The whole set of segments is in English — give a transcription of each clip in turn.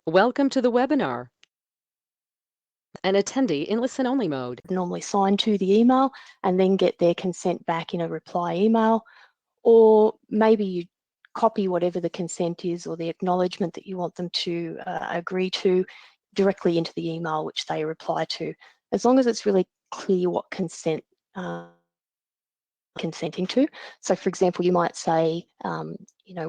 Welcome to the webinar. An attendee in listen-only mode. Normally sign to the email and then get their consent back in a reply email, or maybe you copy whatever the consent is or the acknowledgement that you want them to agree to directly into the email which they reply to, as long as it's really clear what consent consenting to. So for example, you might say,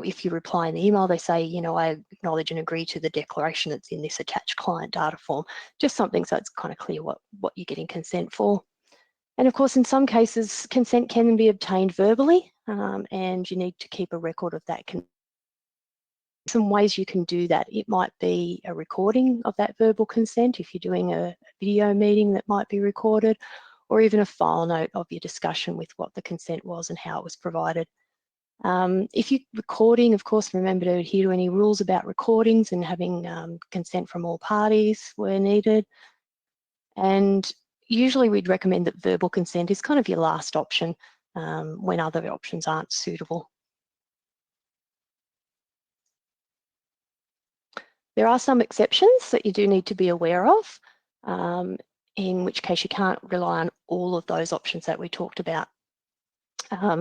if you reply in the email, they say, I acknowledge and agree to the declaration that's in this attached client data form, just something so it's kind of clear what you're getting consent for. And of course, in some cases, consent can be obtained verbally, and you need to keep a record of that. Some ways you can do that. It might be a recording of that verbal consent if you're doing a video meeting that might be recorded, or even a file note of your discussion with what the consent was and how it was provided. If you're recording, of course, remember to adhere to any rules about recordings and having consent from all parties where needed. And usually we'd recommend that verbal consent is kind of your last option when other options aren't suitable. There are some exceptions that you do need to be aware of, in which case you can't rely on all of those options that we talked about.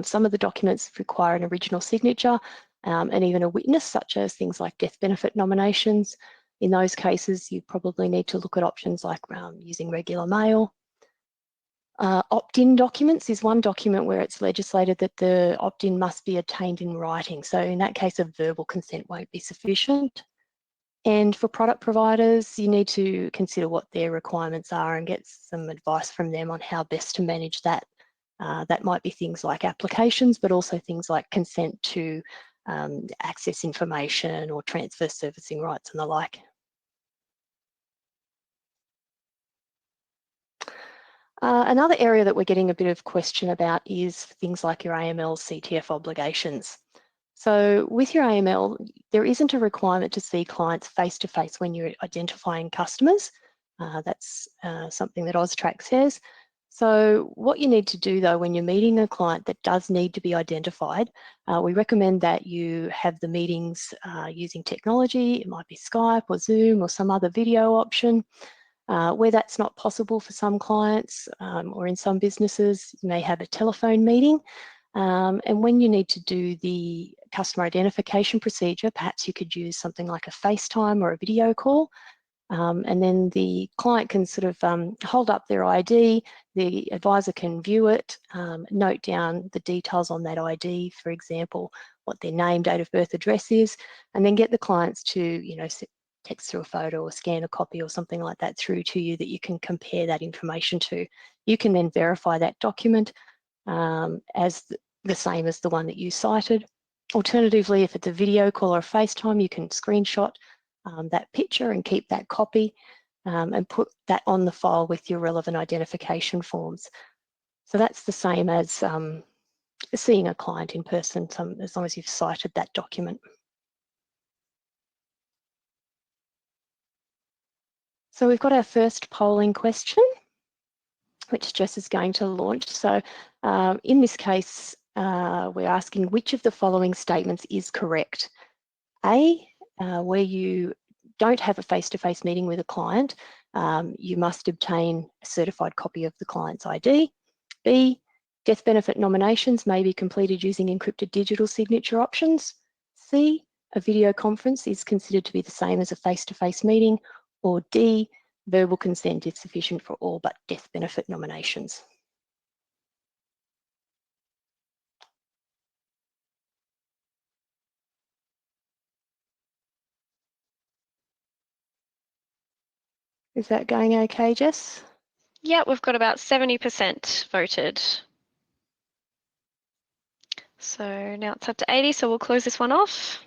Some of the documents require an original signature and even a witness, such as things like death benefit nominations. In those cases, you probably need to look at options like using regular mail. Opt-in documents is one document where it's legislated that the opt-in must be obtained in writing. So in that case, a verbal consent won't be sufficient. And for product providers, you need to consider what their requirements are and get some advice from them on how best to manage that. That might be things like applications, but also things like consent to access information or transfer servicing rights and the like. Another area that we're getting a bit of question about is things like your AML CTF obligations. So with your AML, there isn't a requirement to see clients face-to-face when you're identifying customers. That's something that AUSTRAC says. So what you need to do though, when you're meeting a client that does need to be identified, we recommend that you have the meetings using technology. It might be Skype or Zoom or some other video option. Where that's not possible for some clients or in some businesses, you may have a telephone meeting. And when you need to do the customer identification procedure, perhaps you could use something like a FaceTime or a video call. And then the client can sort of hold up their ID, the advisor can view it, note down the details on that ID, for example, what their name, date of birth, address is, and then get the clients to, text through a photo or scan a copy or something like that through to you that you can compare that information to. You can then verify that document as the same as the one that you cited. Alternatively, if it's a video call or a FaceTime, you can screenshot that picture and keep that copy and put that on the file with your relevant identification forms. So that's the same as seeing a client in person, as long as you've cited that document. So we've got our first polling question, which Jess is going to launch. So in this case, we're asking which of the following statements is correct. A, where you don't have a face-to-face meeting with a client, you must obtain a certified copy of the client's ID. B, death benefit nominations may be completed using encrypted digital signature options. C, a video conference is considered to be the same as a face-to-face meeting. Or D, verbal consent is sufficient for all but death benefit nominations. Is that going okay, Jess? Yeah, we've got about 70% voted. So now it's up to 80, so we'll close this one off.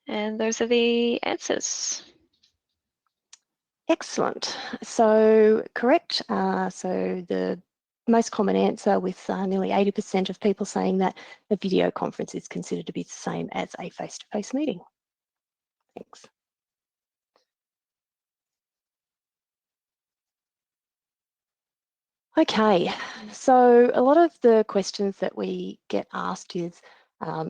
And those are the answers. Excellent. So correct. So the most common answer with nearly 80% of people saying that a video conference is considered to be the same as a face-to-face meeting. Thanks. Okay, so a lot of the questions that we get asked is,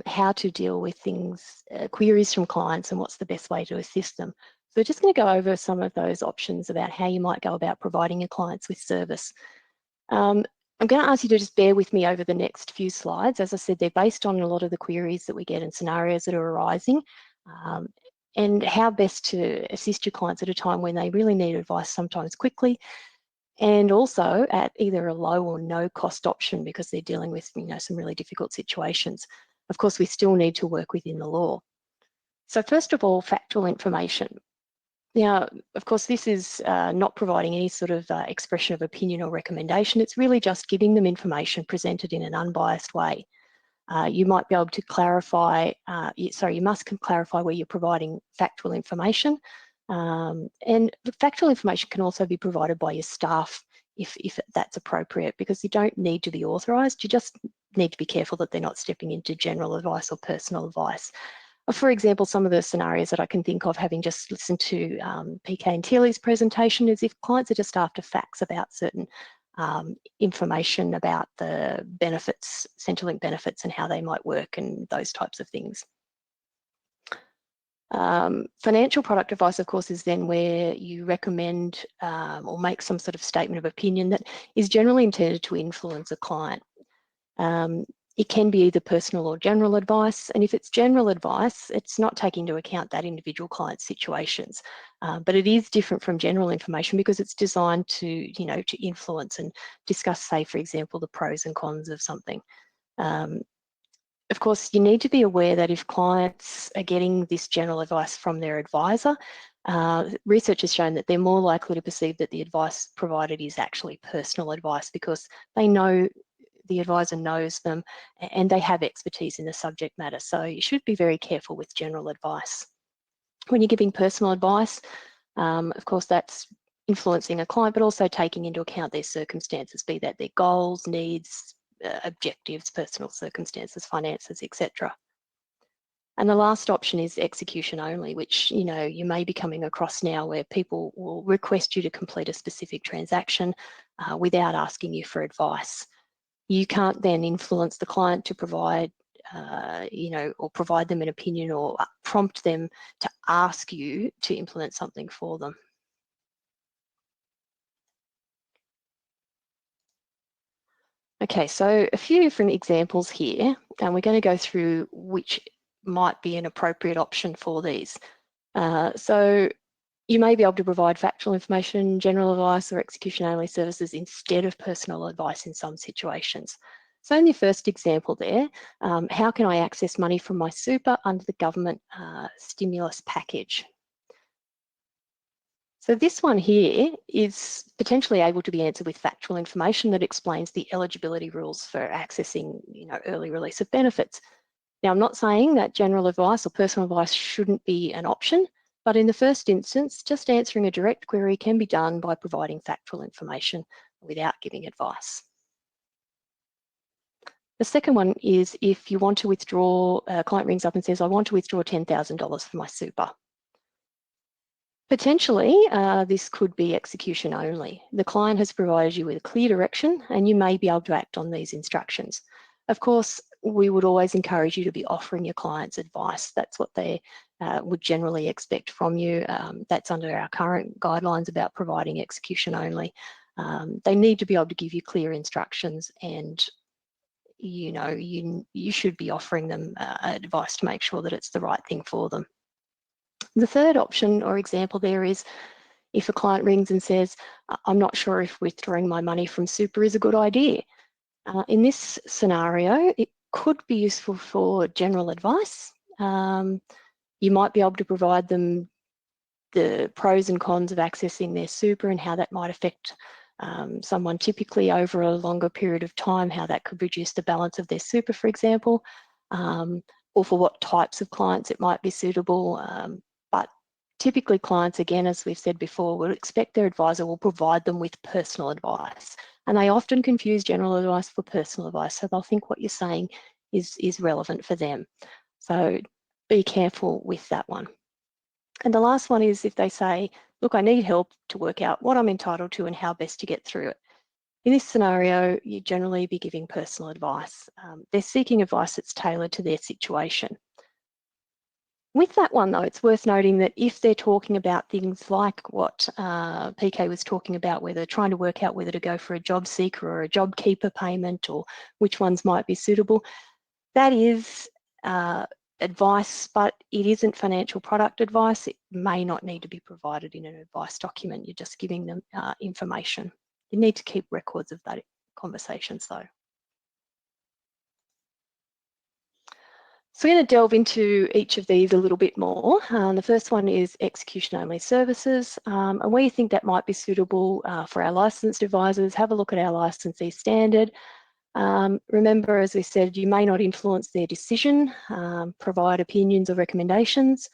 how to deal with things, queries from clients, and what's the best way to assist them. So we're just going to go over some of those options about how you might go about providing your clients with service. I'm going to ask you to just bear with me over the next few slides. As I said, they're based on a lot of the queries that we get and scenarios that are arising, and how best to assist your clients at a time when they really need advice, sometimes quickly, and also at either a low or no cost option because they're dealing with some really difficult situations. Of course, we still need to work within the law. So first of all, factual information. Now, of course, this is not providing any sort of expression of opinion or recommendation. It's really just giving them information presented in an unbiased way. You might be able to clarify, you must clarify where you're providing factual information. And the factual information can also be provided by your staff if that's appropriate, because you don't need to be authorised. You just need to be careful that they're not stepping into general advice or personal advice. For example, some of the scenarios that I can think of, having just listened to PK and Tilly's presentation, is if clients are just after facts about certain information about the benefits, Centrelink benefits, and how they might work and those types of things. Financial product advice, of course, is then where you recommend or make some sort of statement of opinion that is generally intended to influence a client. It can be either personal or general advice, and if it's general advice, it's not taking into account that individual client's situations, but it is different from general information because it's designed to, to influence and discuss, say, for example, the pros and cons of something. Of course, you need to be aware that if clients are getting this general advice from their advisor, research has shown that they're more likely to perceive that the advice provided is actually personal advice because they know the advisor knows them and they have expertise in the subject matter. So you should be very careful with general advice. When you're giving personal advice, of course, that's influencing a client, but also taking into account their circumstances, be that their goals, needs, objectives, personal circumstances, finances, etc. And the last option is execution only, which you may be coming across now, where people will request you to complete a specific transaction without asking you for advice. You can't then influence the client to provide, or provide them an opinion or prompt them to ask you to implement something for them. Okay, so a few different examples here, and we're going to go through which might be an appropriate option for these. So you may be able to provide factual information, general advice, or execution-only services instead of personal advice in some situations. So in the first example there, how can I access money from my super under the government stimulus package? So this one here is potentially able to be answered with factual information that explains the eligibility rules for accessing, early release of benefits. Now, I'm not saying that general advice or personal advice shouldn't be an option, but in the first instance, just answering a direct query can be done by providing factual information without giving advice. The second one is if you want to withdraw, a client rings up and says, I want to withdraw $10,000 from my super. Potentially, this could be execution only. The client has provided you with a clear direction and you may be able to act on these instructions. Of course, we would always encourage you to be offering your clients advice. That's what they would generally expect from you. That's under our current guidelines about providing execution only. They need to be able to give you clear instructions, and you should be offering them advice to make sure that it's the right thing for them. The third option or example there is if a client rings and says, I'm not sure if withdrawing my money from super is a good idea. In this scenario, it could be useful for general advice. You might be able to provide them the pros and cons of accessing their super and how that might affect someone typically over a longer period of time, how that could reduce the balance of their super, for example, or for what types of clients it might be suitable. But typically clients, again, as we've said before, will expect their advisor will provide them with personal advice. And they often confuse general advice for personal advice. So they'll think what you're saying is relevant for them. So be careful with that one. And the last one is if they say, look, I need help to work out what I'm entitled to and how best to get through it. In this scenario, you'd generally be giving personal advice. They're seeking advice that's tailored to their situation. With that one though, it's worth noting that if they're talking about things like what PK was talking about, where they're trying to work out whether to go for a job seeker or a job keeper payment or which ones might be suitable, that is advice, but it isn't financial product advice. It may not need to be provided in an advice document. You're just giving them information. You need to keep records of that conversations though. So we're going to delve into each of these a little bit more. The first one is execution-only services, and where you think that might be suitable for our licensed advisors, have a look at our licensee standard. Remember, as we said, you may not influence their decision, provide opinions or recommendations.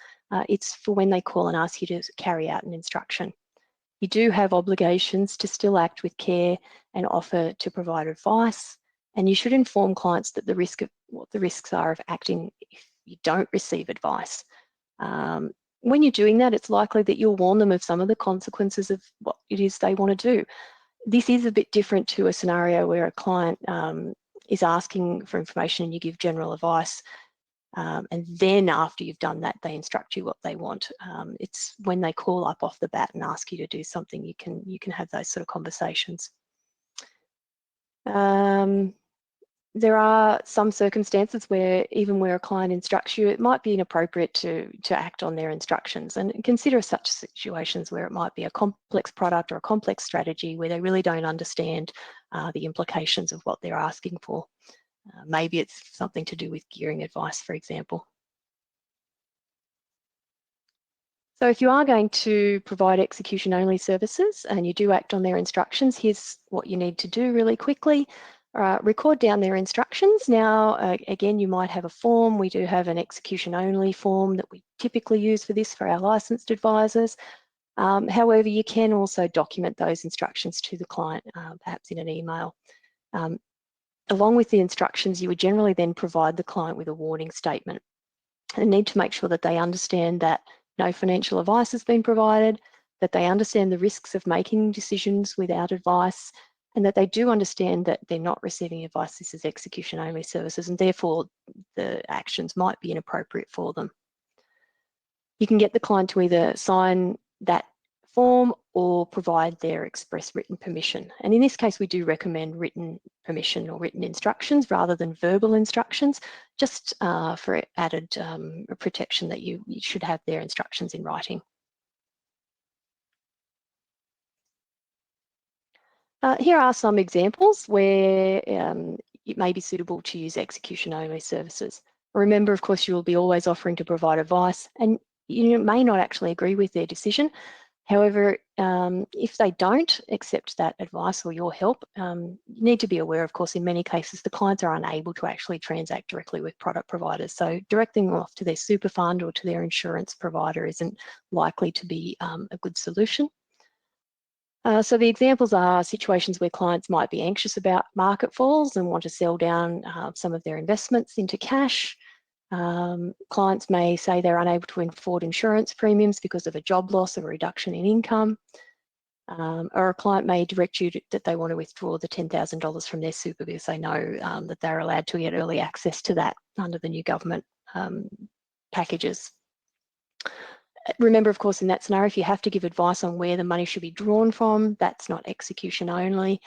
It's for when they call and ask you to carry out an instruction. You do have obligations to still act with care and offer to provide advice. And you should inform clients that what the risks are of acting if you don't receive advice. When you're doing that, it's likely that you'll warn them of some of the consequences of what it is they want to do. This is a bit different to a scenario where a client is asking for information and you give general advice. And then after you've done that, they instruct you what they want. It's when they call up off the bat and ask you to do something, you can have those sort of conversations. There are some circumstances where even where a client instructs you, it might be inappropriate to act on their instructions, and consider such situations where it might be a complex product or a complex strategy where they really don't understand the implications of what they're asking for. Maybe it's something to do with gearing advice, for example. So if you are going to provide execution-only services and you do act on their instructions, here's what you need to do really quickly. Record down their instructions. Now, again, you might have a form. We do have an execution-only form that we typically use for this for our licensed advisors. However, you can also document those instructions to the client, perhaps in an email. Along with the instructions, you would generally then provide the client with a warning statement and need to make sure that they understand that no financial advice has been provided, that they understand the risks of making decisions without advice, and that they do understand that they're not receiving advice. This is execution-only services, and therefore the actions might be inappropriate for them. You can get the client to either sign that form or provide their express written permission. And in this case, we do recommend written permission or written instructions rather than verbal instructions, just for added protection that you should have their instructions in writing. Here are some examples where it may be suitable to use execution-only services. Remember, of course, you will be always offering to provide advice, and you may not actually agree with their decision. However, if they don't accept that advice or your help, you need to be aware, of course, in many cases, the clients are unable to actually transact directly with product providers. So directing them off to their super fund or to their insurance provider isn't likely to be a good solution. So the examples are situations where clients might be anxious about market falls and want to sell down some of their investments into cash. Clients may say they're unable to afford insurance premiums because of a job loss or a reduction in income. Or a client may direct you that they want to withdraw the $10,000 from their super because they know that they're allowed to get early access to that under the new government packages. Remember, of course, in that scenario, if you have to give advice on where the money should be drawn from, that's not execution only.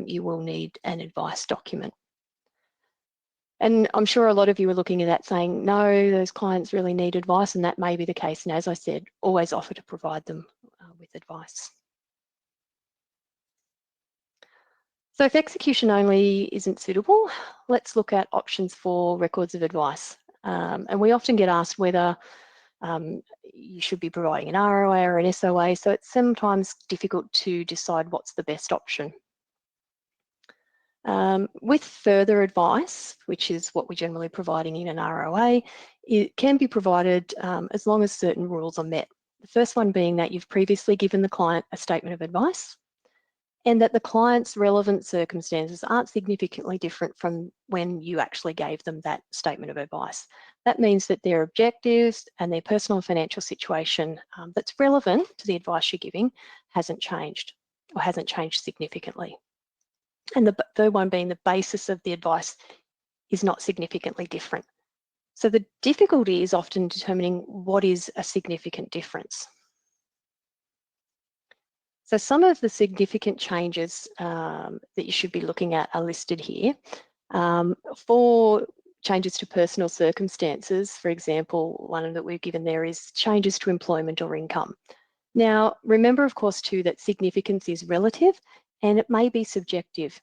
You will need an advice document. And I'm sure a lot of you are looking at that saying, no, those clients really need advice, and that may be the case. And as I said, always offer to provide them with advice. So if execution only isn't suitable, let's look at options for records of advice. And we often get asked whether you should be providing an ROA or an SOA, so it's sometimes difficult to decide what's the best option. With further advice, which is what we're generally providing in an ROA, it can be provided as long as certain rules are met. The first one being that you've previously given the client a statement of advice and that the client's relevant circumstances aren't significantly different from when you actually gave them that statement of advice. That means that their objectives and their personal and financial situation that's relevant to the advice you're giving hasn't changed or hasn't changed significantly. And the third one being the basis of the advice is not significantly different. So the difficulty is often determining what is a significant difference. So some of the significant changes that you should be looking at are listed here. For changes to personal circumstances, for example, one that we've given there is changes to employment or income. Now, remember, of course, too, that significance is relative and it may be subjective.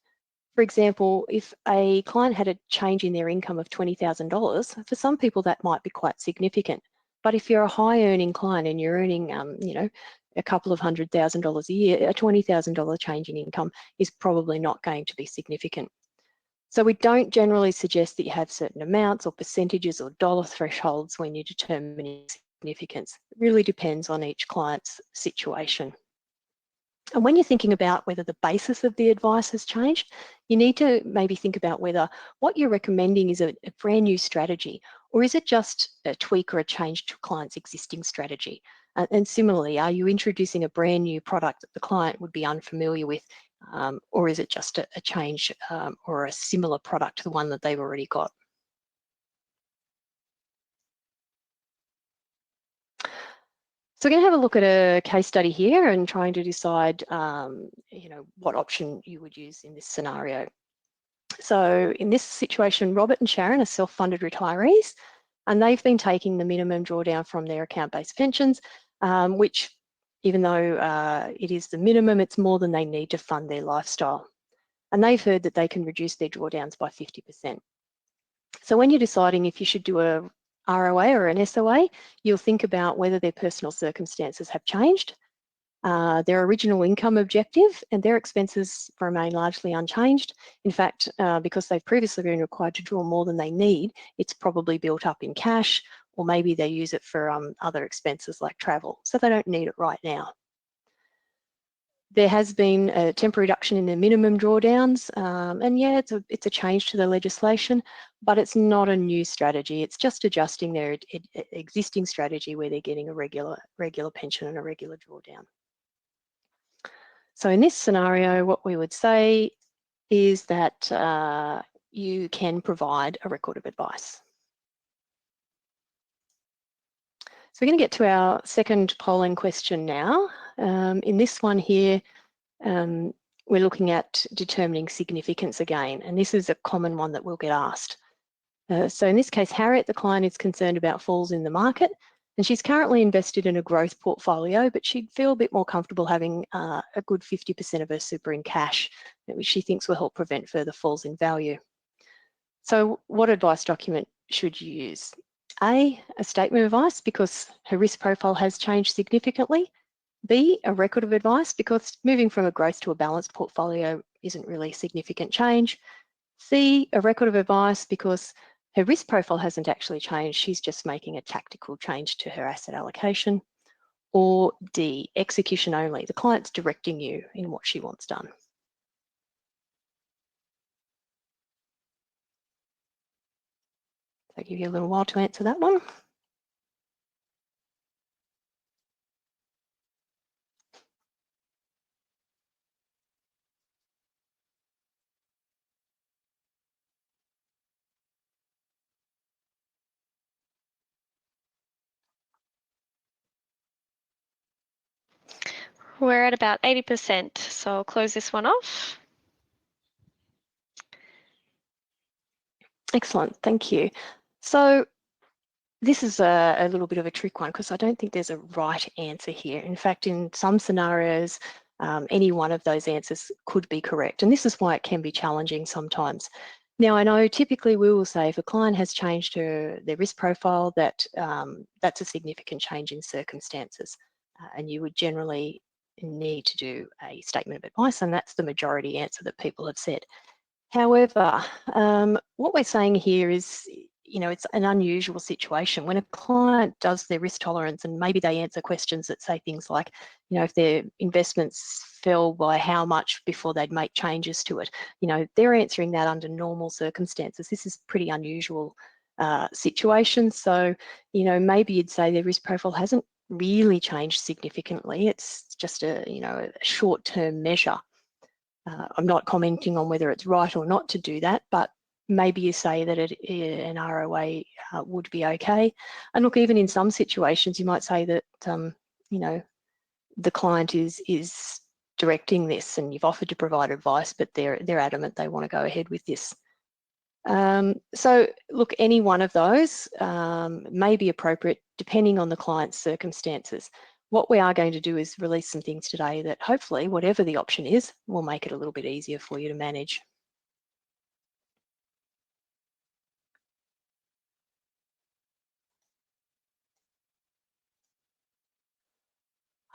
For example, if a client had a change in their income of $20,000, for some people that might be quite significant. But if you're a high earning client and you're earning, a couple of $100,000 a year, a $20,000 change in income is probably not going to be significant. So we don't generally suggest that you have certain amounts or percentages or dollar thresholds when you're determining significance. It really depends on each client's situation. And when you're thinking about whether the basis of the advice has changed, you need to maybe think about whether what you're recommending is a brand new strategy, or is it just a tweak or a change to a client's existing strategy? And similarly, are you introducing a brand new product that the client would be unfamiliar with, or is it just a change or a similar product to the one that they've already got? So we're going to have a look at a case study here and trying to decide, what option you would use in this scenario. So in this situation, Robert and Sharon are self-funded retirees, and they've been taking the minimum drawdown from their account-based pensions, which, even though it is the minimum, it's more than they need to fund their lifestyle. And they've heard that they can reduce their drawdowns by 50%. So when you're deciding if you should do a ROA or an SOA, you'll think about whether their personal circumstances have changed, their original income objective and their expenses remain largely unchanged. In fact, because they've previously been required to draw more than they need, it's probably built up in cash, or maybe they use it for other expenses like travel, so they don't need it right now. There has been a temporary reduction in the minimum drawdowns, and yeah, it's a change to the legislation, but it's not a new strategy. It's just adjusting their existing strategy where they're getting a regular pension and a regular drawdown. So in this scenario, what we would say is that you can provide a record of advice. So we're going to get to our second polling question now. In this one here, we're looking at determining significance again, and this is a common one that will get asked. So in this case, Harriet, the client, is concerned about falls in the market, and she's currently invested in a growth portfolio, but she'd feel a bit more comfortable having a good 50% of her super in cash, which she thinks will help prevent further falls in value. So what advice document should you use? A statement of advice because her risk profile has changed significantly. B, a record of advice because moving from a growth to a balanced portfolio isn't really a significant change. C, a record of advice because her risk profile hasn't actually changed. She's just making a tactical change to her asset allocation. Or D, execution only. The client's directing you in what she wants done. So I'll give you a little while to answer that one. We're at about 80%, so I'll close this one off. Excellent, thank you. So this is a little bit of a trick one because I don't think there's a right answer here. In fact, in some scenarios, any one of those answers could be correct. And this is why it can be challenging sometimes. Now, I know typically we will say if a client has changed their risk profile, that that's a significant change in circumstances. And you would generally need to do a statement of advice, and that's the majority answer that people have said. However, what we're saying here is, it's an unusual situation. When a client does their risk tolerance and maybe they answer questions that say things like, if their investments fell by how much before they'd make changes to it, they're answering that under normal circumstances. This is pretty unusual situation. So, maybe you'd say their risk profile hasn't really changed significantly. It's just a short-term measure. I'm not commenting on whether it's right or not to do that, but maybe you say that an ROA would be okay. And look, even in some situations, you might say that, you know, the client is directing this and you've offered to provide advice, but they're adamant they want to go ahead with this. So look, any one of those may be appropriate depending on the client's circumstances. What we are going to do is release some things today that hopefully, whatever the option is, will make it a little bit easier for you to manage.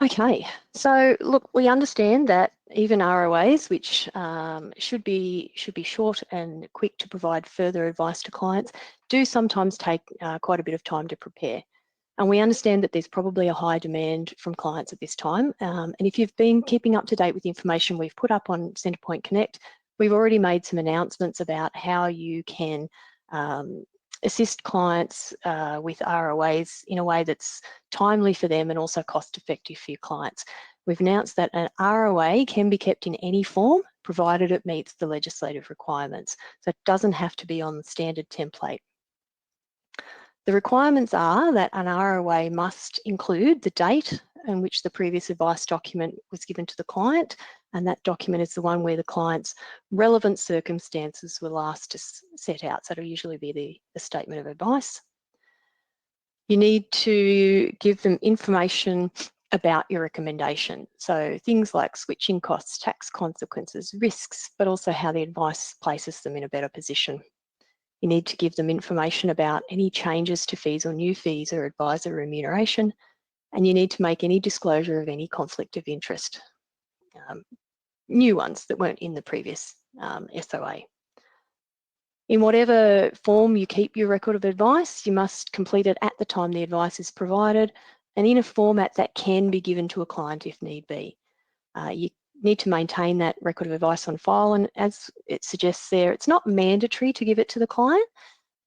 Okay, so look, we understand that even ROAs, which should be short and quick to provide further advice to clients, do sometimes take quite a bit of time to prepare. And we understand that there's probably a high demand from clients at this time. And if you've been keeping up to date with the information we've put up on Centrepoint Connect, we've already made some announcements about how you can assist clients with ROAs in a way that's timely for them and also cost effective for your clients. We've announced that an ROA can be kept in any form, provided it meets the legislative requirements. So it doesn't have to be on the standard template. The requirements are that an ROA must include the date in which the previous advice document was given to the client, and that document is the one where the client's relevant circumstances were last set out. So it'll usually be the statement of advice. You need to give them information about your recommendation. So things like switching costs, tax consequences, risks, but also how the advice places them in a better position. You need to give them information about any changes to fees or new fees or advisor remuneration, and you need to make any disclosure of any conflict of interest, new ones that weren't in the previous SOA. In whatever form you keep your record of advice, you must complete it at the time the advice is provided and in a format that can be given to a client if need be. You need to maintain that record of advice on file, and as it suggests there, it's not mandatory to give it to the client,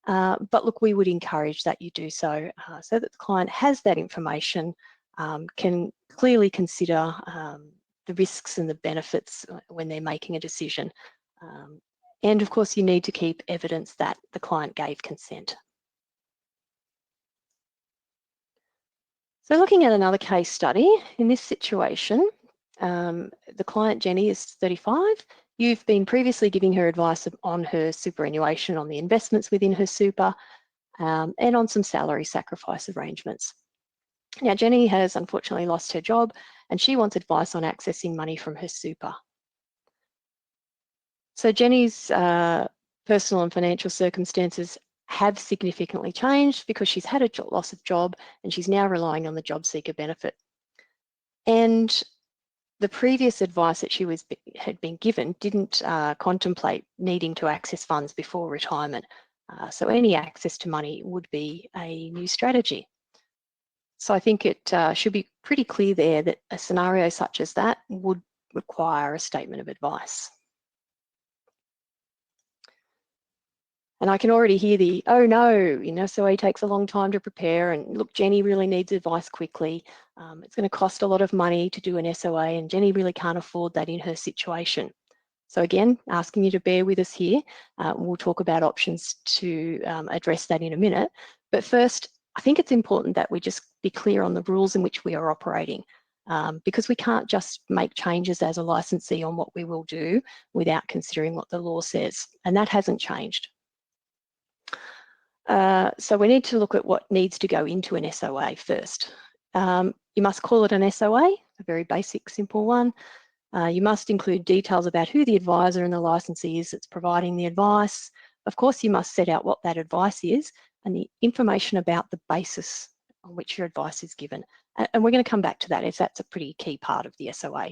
but look, we would encourage that you do so, so that the client has that information, can clearly consider the risks and the benefits when they're making a decision. And of course, you need to keep evidence that the client gave consent. So looking at another case study, in this situation, the client, Jenny, is 35. You've been previously giving her advice on her superannuation, on the investments within her super, and on some salary sacrifice arrangements. Now, Jenny has unfortunately lost her job and she wants advice on accessing money from her super. So Jenny's personal and financial circumstances have significantly changed because she's had a loss of job and she's now relying on the job seeker benefit. And the previous advice that she had been given didn't contemplate needing to access funds before retirement. So any access to money would be a new strategy. So I think it should be pretty clear there that a scenario such as that would require a statement of advice. And I can already hear the, oh no, SOA takes a long time to prepare, and look, Jenny really needs advice quickly. It's going to cost a lot of money to do an SOA and Jenny really can't afford that in her situation. So again, asking you to bear with us here. We'll talk about options to address that in a minute. But first, I think it's important that we just be clear on the rules in which we are operating, because we can't just make changes as a licensee on what we will do without considering what the law says, and that hasn't changed. So we need to look at what needs to go into an SOA first. You must call it an SOA, a very basic, simple one. You must include details about who the advisor and the licensee is that's providing the advice. Of course, you must set out what that advice is and the information about the basis on which your advice is given. And we're going to come back to that, as that's a pretty key part of the SOA.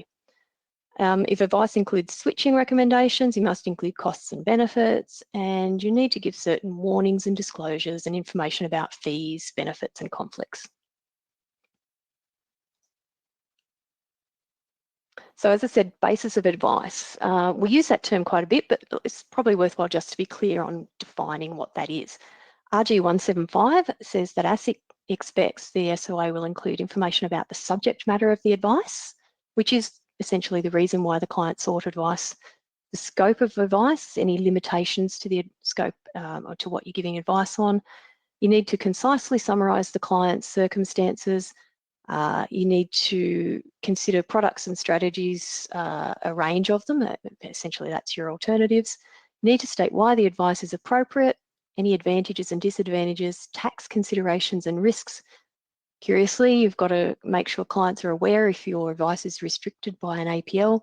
If advice includes switching recommendations, you must include costs and benefits, and you need to give certain warnings and disclosures and information about fees, benefits, and conflicts. So as I said, basis of advice. We use that term quite a bit, but it's probably worthwhile just to be clear on defining what that is. RG 175 says that ASIC expects the SOA will include information about the subject matter of the advice, which is essentially the reason why the client sought advice, the scope of advice, any limitations to the scope or to what you're giving advice on. You need to concisely summarise the client's circumstances. You need to consider products and strategies, a range of them. Essentially, that's your alternatives. You need to state why the advice is appropriate, any advantages and disadvantages, tax considerations and risks. Curiously, you've got to make sure clients are aware if your advice is restricted by an APL,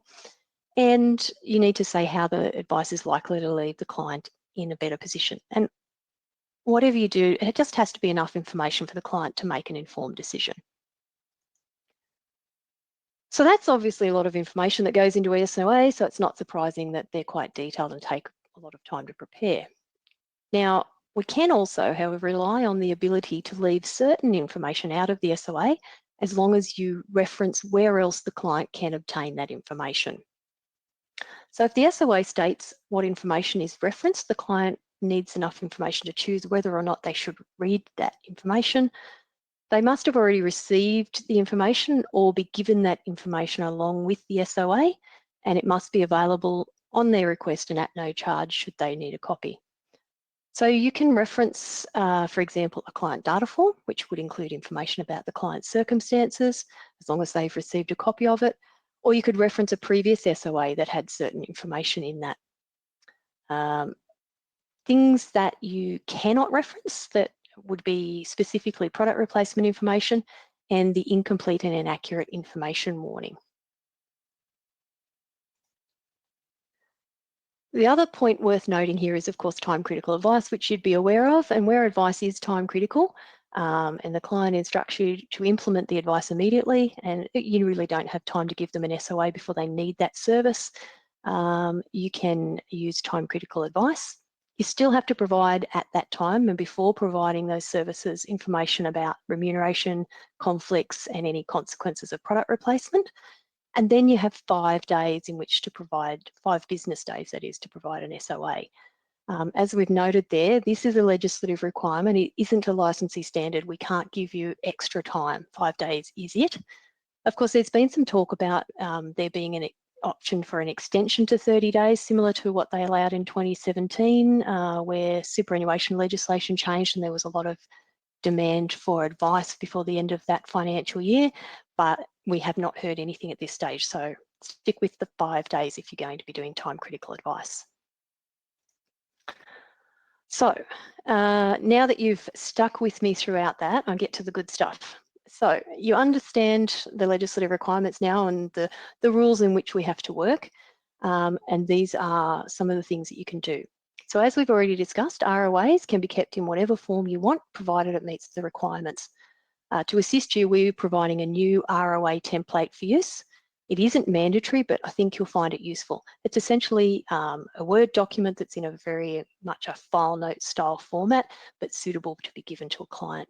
and you need to say how the advice is likely to leave the client in a better position. And whatever you do, it just has to be enough information for the client to make an informed decision. So that's obviously a lot of information that goes into SOA, so it's not surprising that they're quite detailed and take a lot of time to prepare. Now, we can also, however, rely on the ability to leave certain information out of the SOA as long as you reference where else the client can obtain that information. So if the SOA states what information is referenced, the client needs enough information to choose whether or not they should read that information. They must have already received the information or be given that information along with the SOA, and it must be available on their request and at no charge should they need a copy. So you can reference, for example, a client data form, which would include information about the client's circumstances, as long as they've received a copy of it, or you could reference a previous SOA that had certain information in that. Things that you cannot reference that would be specifically product replacement information and the incomplete and inaccurate information warning. The other point worth noting here is, of course, time critical advice, which you'd be aware of, and where advice is time critical and the client instructs you to implement the advice immediately, and you really don't have time to give them an SOA before they need that service, you can use time critical advice. You still have to provide at that time and before providing those services information about remuneration, conflicts, and any consequences of product replacement. And then you have 5 days in which to provide, 5 business days that is, to provide an SOA. As we've noted there, this is a legislative requirement. It isn't a licensee standard. We can't give you extra time. 5 days is it. Of course, there's been some talk about there being an option for an extension to 30 days, similar to what they allowed in 2017, where superannuation legislation changed and there was a lot of demand for advice before the end of that financial year, but we have not heard anything at this stage. So stick with the 5 days if you're going to be doing time critical advice. So now that you've stuck with me throughout that, I'll get to the good stuff. So you understand the legislative requirements now and the rules in which we have to work. And these are some of the things that you can do. So as we've already discussed, ROAs can be kept in whatever form you want, provided it meets the requirements. To assist you, we're providing a new ROA template for use. It isn't mandatory, but I think you'll find it useful. It's essentially a Word document that's in a very much a file note style format, but suitable to be given to a client.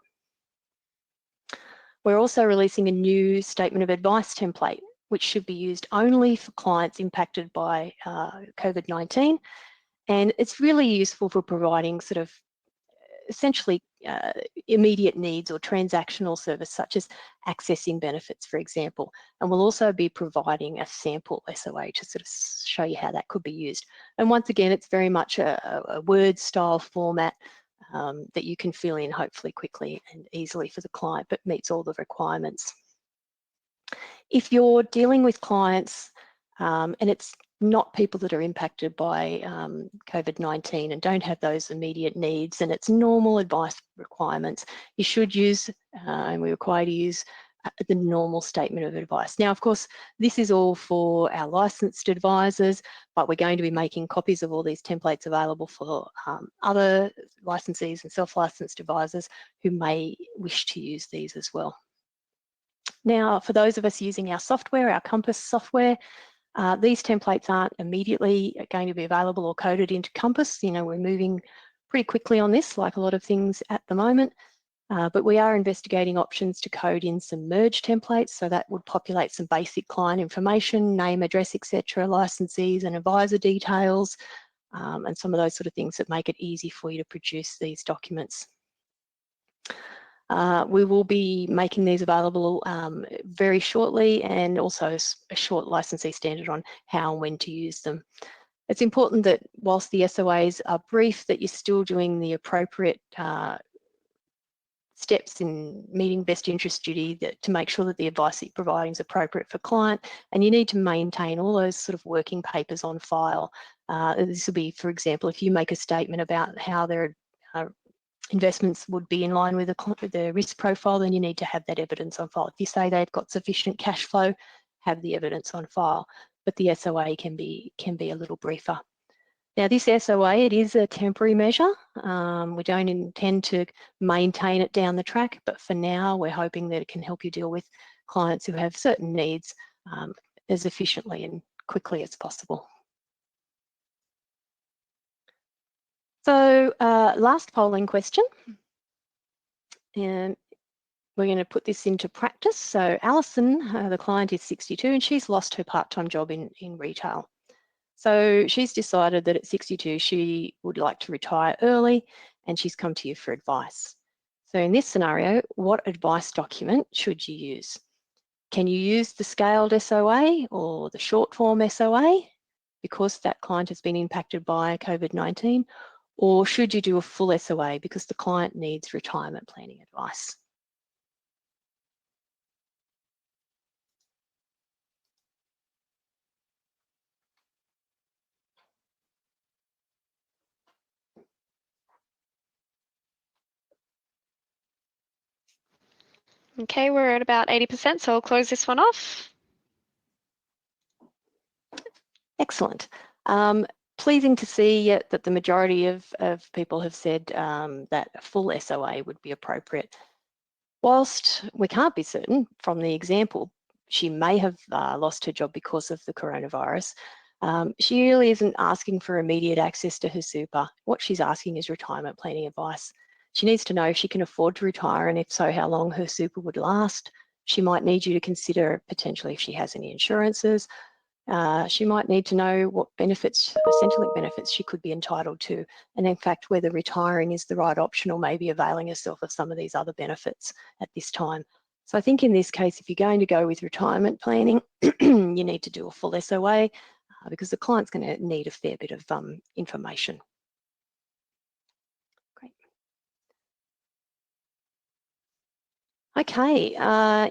We're also releasing a new statement of advice template, which should be used only for clients impacted by COVID-19. And it's really useful for providing sort of essentially immediate needs or transactional service, such as accessing benefits, for example. And we'll also be providing a sample SOA to sort of show you how that could be used. And once again, it's very much a Word style format that you can fill in hopefully quickly and easily for the client, but meets all the requirements. If you're dealing with clients and it's not people that are impacted by COVID-19 and don't have those immediate needs and it's normal advice requirements, you should use, and we require to use, the normal statement of advice. Now, of course, this is all for our licensed advisors, but we're going to be making copies of all these templates available for other licensees and self-licensed advisors who may wish to use these as well. Now, for those of us using our software, our Compass software, these templates aren't immediately going to be available or coded into Compass. You know, we're moving pretty quickly on this, like a lot of things at the moment. But we are investigating options to code in some merge templates. So that would populate some basic client information, name, address, etc., licensees and advisor details, and some of those sort of things that make it easy for you to produce these documents. We will be making these available very shortly, and also a short licensee standard on how and when to use them. It's important that whilst the SOAs are brief, that you're still doing the appropriate steps in meeting best interest duty to make sure that the advice that you're providing is appropriate for client, and you need to maintain all those sort of working papers on file. This will be, for example, if you make a statement about how their investments would be in line with the risk profile, then you need to have that evidence on file. If you say they've got sufficient cash flow, have the evidence on file, but the SOA can be a little briefer. Now, this SOA, it is a temporary measure. We don't intend to maintain it down the track, but for now, we're hoping that it can help you deal with clients who have certain needs as efficiently and quickly as possible. So last polling question, and we're going to put this into practice. So Alison, the client, is 62 and she's lost her part-time job in retail. So she's decided that at 62 she would like to retire early, and she's come to you for advice. So in this scenario, what advice document should you use? Can you use the scaled SOA or the short form SOA because that client has been impacted by COVID-19? Or should you do a full SOA because the client needs retirement planning advice? Okay, we're at about 80%, so I'll close this one off. Excellent. Pleasing to see that the majority of people have said that a full SOA would be appropriate. Whilst we can't be certain from the example, she may have lost her job because of the coronavirus. She really isn't asking for immediate access to her super. What she's asking is retirement planning advice. She needs to know if she can afford to retire, and if so, how long her super would last. She might need you to consider potentially if she has any insurances. She might need to know what benefits, Centrelink benefits, she could be entitled to, and in fact whether retiring is the right option or maybe availing herself of some of these other benefits at this time. So I think in this case, if you're going to go with retirement planning, you need to do a full SOA because the client's going to need a fair bit of information. Great. Okay,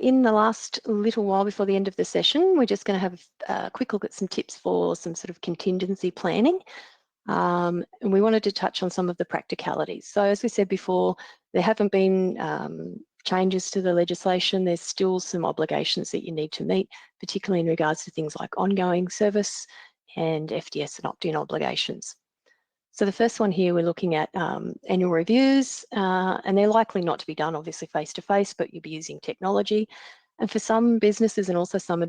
in the last little while before the end of the session, we're just going to have a quick look at some tips for some sort of contingency planning. And we wanted to touch on some of the practicalities. So as we said before, there haven't been changes to the legislation. There's still some obligations that you need to meet, particularly in regards to things like ongoing service and FDS and opt-in obligations. So the first one here, we're looking at annual reviews, and they're likely not to be done obviously face-to-face, but you'll be using technology. And for some businesses and also some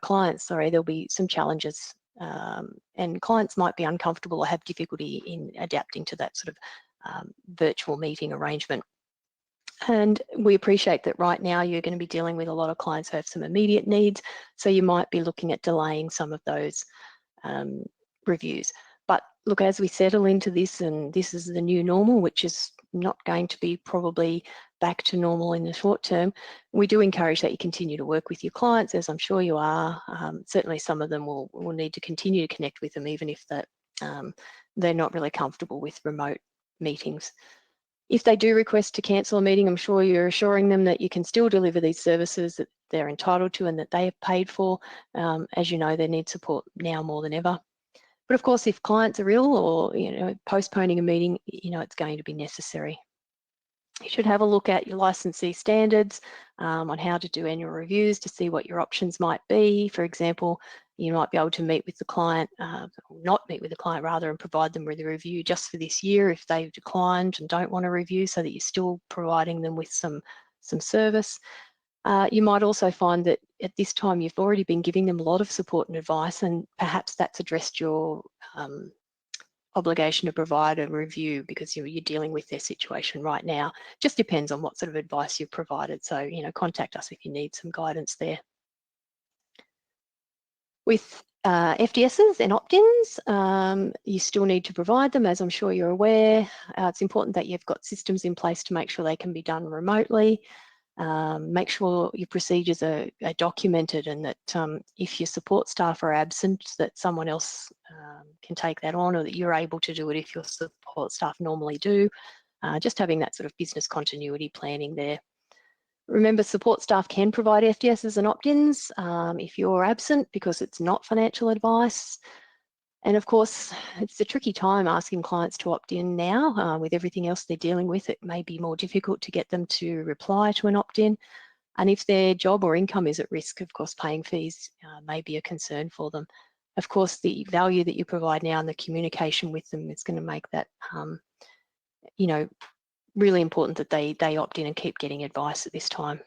clients, there'll be some challenges, and clients might be uncomfortable or have difficulty in adapting to that sort of virtual meeting arrangement. And we appreciate that right now you're going to be dealing with a lot of clients who have some immediate needs, so you might be looking at delaying some of those reviews. But look, as we settle into this, and this is the new normal, which is not going to be probably back to normal in the short term, we do encourage that you continue to work with your clients, as I'm sure you are. Certainly some of them will need to continue to connect with them, even if they're not really comfortable with remote meetings. If they do request to cancel a meeting, I'm sure you're assuring them that you can still deliver these services that they're entitled to and that they have paid for. As you know, they need support now more than ever. But of course, if clients are ill or postponing a meeting, it's going to be necessary. You should have a look at your licensee standards on how to do annual reviews to see what your options might be. For example, you might be able to meet with the client, not meet with the client rather, and provide them with a review just for this year if they've declined and don't want a review, so that you're still providing them with some service. You might also find that at this time you've already been giving them a lot of support and advice, and perhaps that's addressed your obligation to provide a review because you're dealing with their situation right now. Just depends on what sort of advice you've provided. So, contact us if you need some guidance there. With FDSs and opt-ins, you still need to provide them, as I'm sure you're aware. It's important that you've got systems in place to make sure they can be done remotely. Make sure your procedures are documented, and that if your support staff are absent, that someone else can take that on, or that you're able to do it if your support staff normally do. Just having that sort of business continuity planning there. Remember, support staff can provide FDSs and opt-ins if you're absent, because it's not financial advice. And of course, it's a tricky time asking clients to opt in now. With everything else they're dealing with, it may be more difficult to get them to reply to an opt-in. And if their job or income is at risk, of course, paying fees may be a concern for them. Of course, the value that you provide now and the communication with them is going to make that, you know, really important that they opt in and keep getting advice at this time.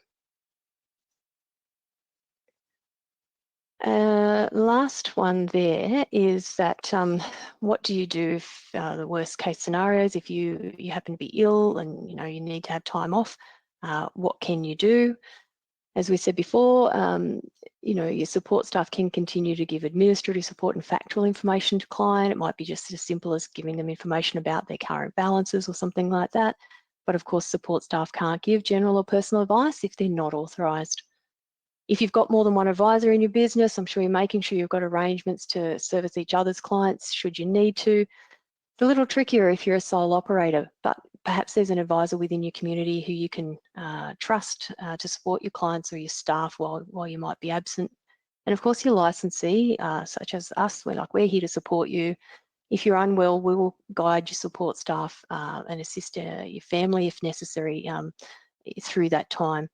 Last one there is that what do you do if the worst case scenarios, if you happen to be ill and you need to have time off, what can you do? As we said before, your support staff can continue to give administrative support and factual information to client. It might be just as simple as giving them information about their current balances or something like that. But of course, support staff can't give general or personal advice if they're not authorised. If you've got more than one advisor in your business, I'm sure you're making sure you've got arrangements to service each other's clients should you need to. It's a little trickier if you're a sole operator, but perhaps there's an advisor within your community who you can trust to support your clients or your staff while you might be absent. And of course, your licensee, such as us, we're here to support you. If you're unwell, we will guide your support staff and assist your family if necessary through that time.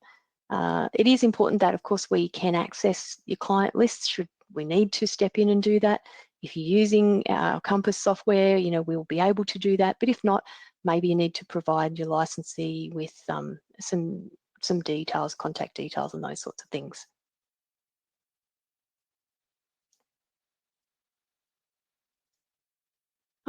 It is important that, of course, we can access your client lists should we need to step in and do that. If you're using our Compass software, we'll be able to do that. But if not, maybe you need to provide your licensee with some details, contact details, and those sorts of things.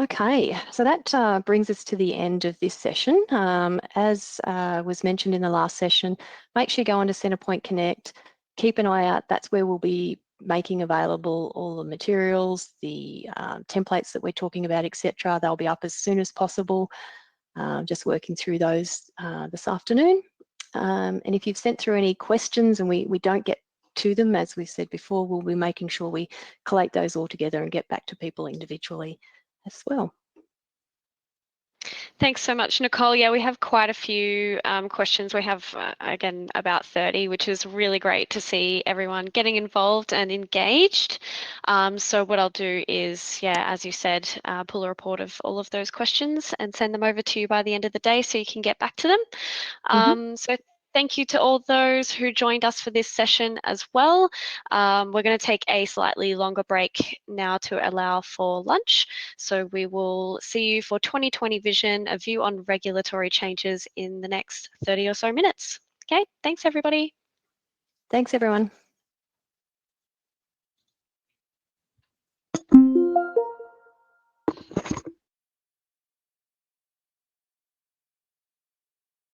Okay, so that brings us to the end of this session. As was mentioned in the last session, make sure you go onto Centrepoint Connect, keep an eye out. That's where we'll be making available all the materials, the templates that we're talking about, etc. They'll be up as soon as possible. Just working through those this afternoon. And if you've sent through any questions and we don't get to them, as we said before, we'll be making sure we collate those all together and get back to people individually as well. Thanks so much, Nicole. Yeah, we have quite a few questions. We have, again, about 30, which is really great to see everyone getting involved and engaged. So what I'll do is, yeah, as you said, pull a report of all of those questions and send them over to you by the end of the day so you can get back to them. So thank you to all those who joined us for this session as well. We're going to take a slightly longer break now to allow for lunch. So we will see you for 2020 Vision, a view on regulatory changes in the next 30 or so minutes. Okay, thanks everybody. Thanks everyone.